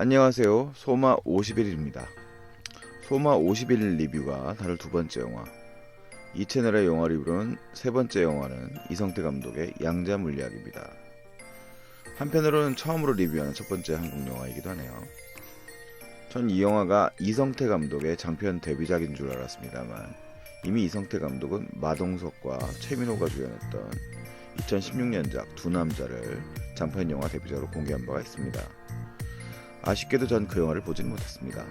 안녕하세요. 소마 51일입니다. 소마 51일 리뷰가 다룰 두 번째 영화. 이 채널의 영화 리뷰는 세 번째 영화는 이성태 감독의 양자물리학입니다. 한편으로는 처음으로 리뷰하는 첫 번째 한국 영화이기도 하네요. 전 이 영화가 이성태 감독의 장편 데뷔작인 줄 알았습니다만 이미 이성태 감독은 마동석과 최민호가 주연했던 2016년작 두 남자를 장편 영화 데뷔작으로 공개한 바가 있습니다. 아쉽게도 전 그 영화를 보지는 못했습니다.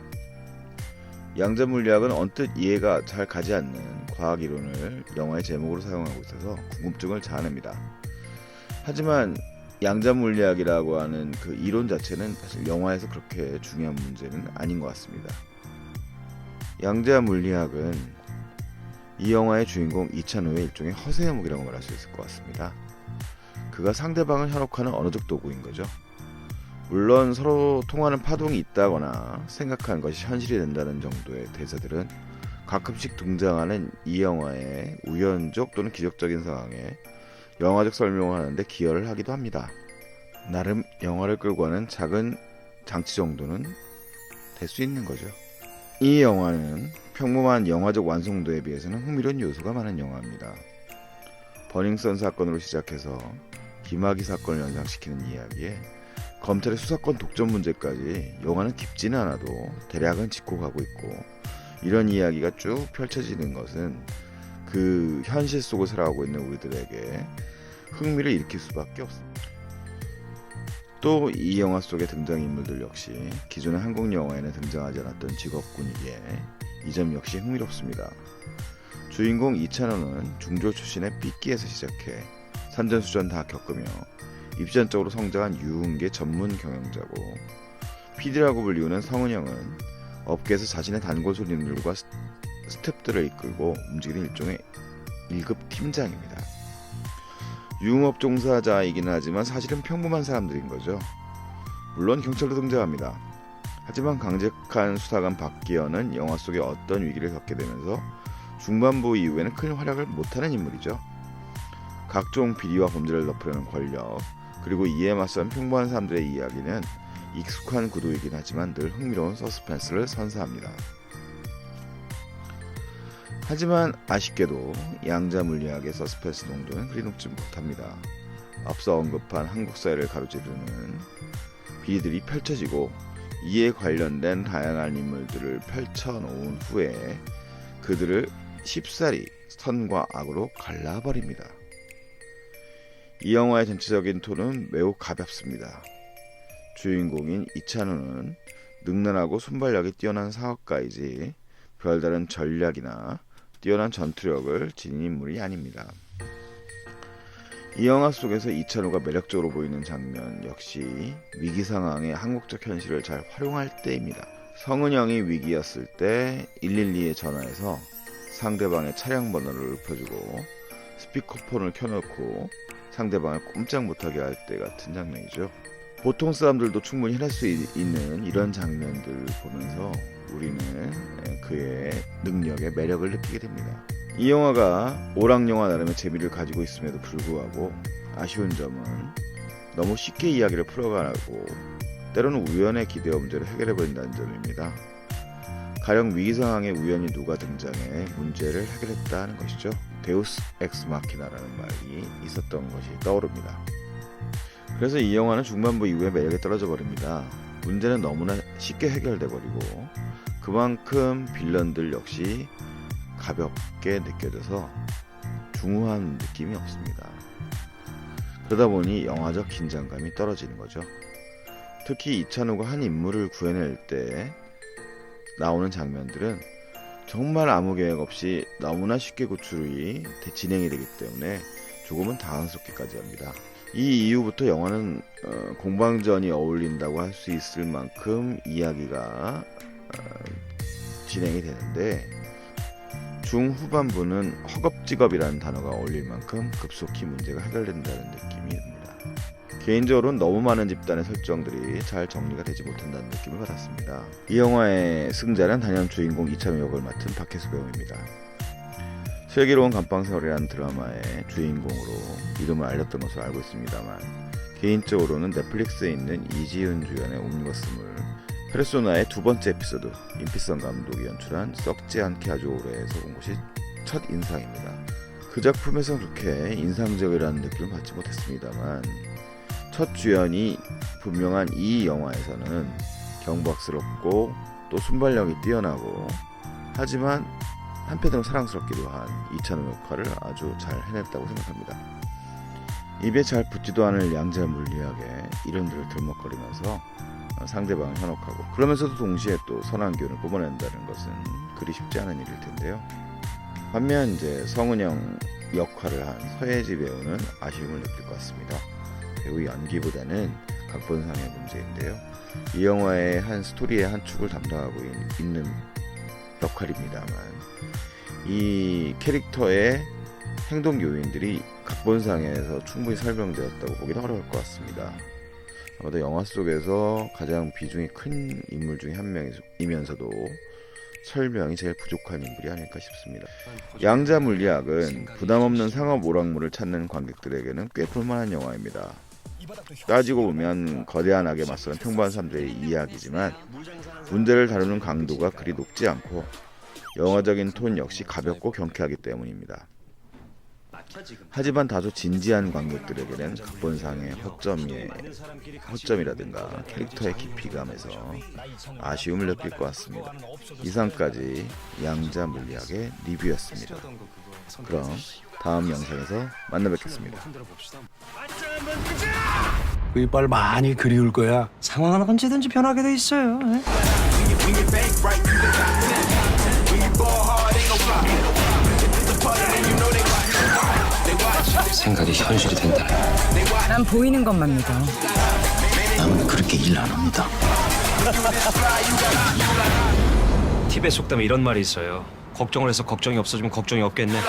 양자물리학은 언뜻 이해가 잘 가지 않는 과학이론을 영화의 제목으로 사용하고 있어서 궁금증을 자아냅니다. 하지만 양자물리학이라고 하는 그 이론 자체는 사실 영화에서 그렇게 중요한 문제는 아닌 것 같습니다. 양자물리학은 이 영화의 주인공 이찬호의 일종의 허세어묵이라고 말할 수 있을 것 같습니다. 그가 상대방을 현혹하는 언어적 도구인 거죠. 물론 서로 통하는 파동이 있다거나 생각하는 것이 현실이 된다는 정도의 대사들은 가끔씩 등장하는 이 영화의 우연적 또는 기적적인 상황에 영화적 설명을 하는데 기여를 하기도 합니다. 나름 영화를 끌고 가는 작은 장치 정도는 될 수 있는 거죠. 이 영화는 평범한 영화적 완성도에 비해서는 흥미로운 요소가 많은 영화입니다. 버닝썬 사건으로 시작해서 김학의 사건을 연상시키는 이야기에 검찰의 수사권 독점 문제까지 영화는 깊지는 않아도 대략은 짚고 가고 있고, 이런 이야기가 쭉 펼쳐지는 것은 그 현실 속을 살아가고 있는 우리들에게 흥미를 일으킬 수밖에 없습니다. 또 이 영화 속의 등장인물들 역시 기존의 한국 영화에는 등장하지 않았던 직업군이기에 이 점 역시 흥미롭습니다. 주인공 이찬호는 중졸 출신의 삐끼에서 시작해 산전수전 다 겪으며 입시전적으로 성장한 유흥계 전문 경영자고, PD라고 불리우는 성은영은 업계에서 자신의 단골 손님들과 스태프들을 이끌고 움직이는 일종의 1급 팀장입니다. 유흥업 종사자이긴 하지만 사실은 평범한 사람들인 거죠. 물론 경찰도 등장합니다. 하지만 강직한 수사관 박기현은 영화 속에 어떤 위기를 겪게 되면서 중반부 이후에는 큰 활약을 못하는 인물이죠. 각종 비리와 범죄를 덮으려는 권력, 그리고 이에 맞선 평범한 사람들의 이야기는 익숙한 구도이긴 하지만 늘 흥미로운 서스펜스를 선사합니다. 하지만 아쉽게도 양자물리학의 서스펜스 농도는 그리 높지 못합니다. 앞서 언급한 한국 사회를 가로지르는 비리들이 펼쳐지고 이에 관련된 다양한 인물들을 펼쳐놓은 후에 그들을 쉽사리 선과 악으로 갈라버립니다. 이 영화의 전체적인 톤은 매우 가볍습니다. 주인공인 이찬호는 능란하고 순발력이 뛰어난 사업가이지 별다른 전략이나 뛰어난 전투력을 지닌 인물이 아닙니다. 이 영화 속에서 이찬호가 매력적으로 보이는 장면 역시 위기 상황의 한국적 현실을 잘 활용할 때입니다. 성은영이 위기였을 때 112에 전화해서 상대방의 차량 번호를 읊어주고 스피커폰을 켜놓고 상대방을 꼼짝 못하게 할 때 같은 장면이죠. 보통 사람들도 충분히 해낼 수 있는 이런 장면들을 보면서 우리는 그의 능력의 매력을 느끼게 됩니다. 이 영화가 오락영화 나름의 재미를 가지고 있음에도 불구하고 아쉬운 점은 너무 쉽게 이야기를 풀어가고 때로는 우연의 기대와 문제를 해결해버린다는 점입니다. 가령 위기 상황에 우연히 누가 등장해 문제를 해결했다는 것이죠. 데우스 엑스 마키나라는 말이 있었던 것이 떠오릅니다. 그래서 이 영화는 중반부 이후에 매력이 떨어져 버립니다. 문제는 너무나 쉽게 해결돼 버리고 그만큼 빌런들 역시 가볍게 느껴져서 중후한 느낌이 없습니다. 그러다 보니 영화적 긴장감이 떨어지는 거죠. 특히 이찬호가 한 인물을 구해낼 때 나오는 장면들은 정말 아무 계획 없이 너무나 쉽게 구출이 진행이 되기 때문에 조금은 당황스럽기까지 합니다. 이 이후부터 영화는 공방전이 어울린다고 할 수 있을 만큼 이야기가 진행이 되는데 중후반부는 허겁지겁이라는 단어가 어울릴 만큼 급속히 문제가 해결된다는 느낌이 듭니다. 개인적으로는 너무 많은 집단의 설정들이 잘 정리가 되지 못한다는 느낌을 받았습니다. 이 영화의 승자는 단연 주인공 이찬호 역을 맡은 박혜수 배우입니다. 슬기로운 감방세월이라는 드라마의 주인공으로 이름을 알렸던 것으로 알고 있습니다만 개인적으로는 넷플릭스에 있는 이지훈 주연의 옴니버스물 페르소나의 두 번째 에피소드, 임피선 감독이 연출한 썩지 않게 아주 오래에서 본 것이 첫 인상입니다. 그 작품에서 그렇게 인상적이라는 느낌을 받지 못했습니다만 첫 주연이 분명한 이 영화에서는 경박스럽고 또 순발력이 뛰어나고 하지만 한편으로 사랑스럽기도 한 이찬호 역할을 아주 잘 해냈다고 생각합니다. 입에 잘 붙지도 않을 양자 물리학의 이름들을 들먹거리면서 상대방을 현혹하고 그러면서도 동시에 또 선한 기운을 뿜어낸다는 것은 그리 쉽지 않은 일일 텐데요. 반면 이제 성은영 역할을 한 서예지 배우는 아쉬움을 느낄 것 같습니다. 배우 연기보다는 각본상의 문제인데요. 이 영화의 한 스토리의 한 축을 담당하고 있는 역할입니다만 이 캐릭터의 행동 요인들이 각본상에서 충분히 설명되었다고 보기는 어려울 것 같습니다. 아마도 영화 속에서 가장 비중이 큰 인물 중에 한 명이면서도 설명이 제일 부족한 인물이 아닐까 싶습니다. 양자 물리학은 부담없는 상업 오락물을 찾는 관객들에게는 꽤 볼만한 영화입니다. 따지고 보면 거대한 악에 맞서는 평범한 사람들의 이야기지만 문제를 다루는 강도가 그리 높지 않고 영화적인 톤 역시 가볍고 경쾌하기 때문입니다. 하지만 다소 진지한 관객들에게는 각본상의 허점이라든가 캐릭터의 깊이감에서 아쉬움을 느낄 것 같습니다. 이상까지 양자 물리학의 리뷰였습니다. 그럼 다음 영상에서 만나 뵙겠습니다. 그 이빨 많이 그리울 거야. 상황은 언제든지 변하게 돼 있어요. 생각이 현실이 된다. 난 보이는 것만 믿어. 남은 그렇게 일 안 합니다. 팁의 속담에 이런 말이 있어요. 걱정을 해서 걱정이 없어지면 걱정이 없겠네.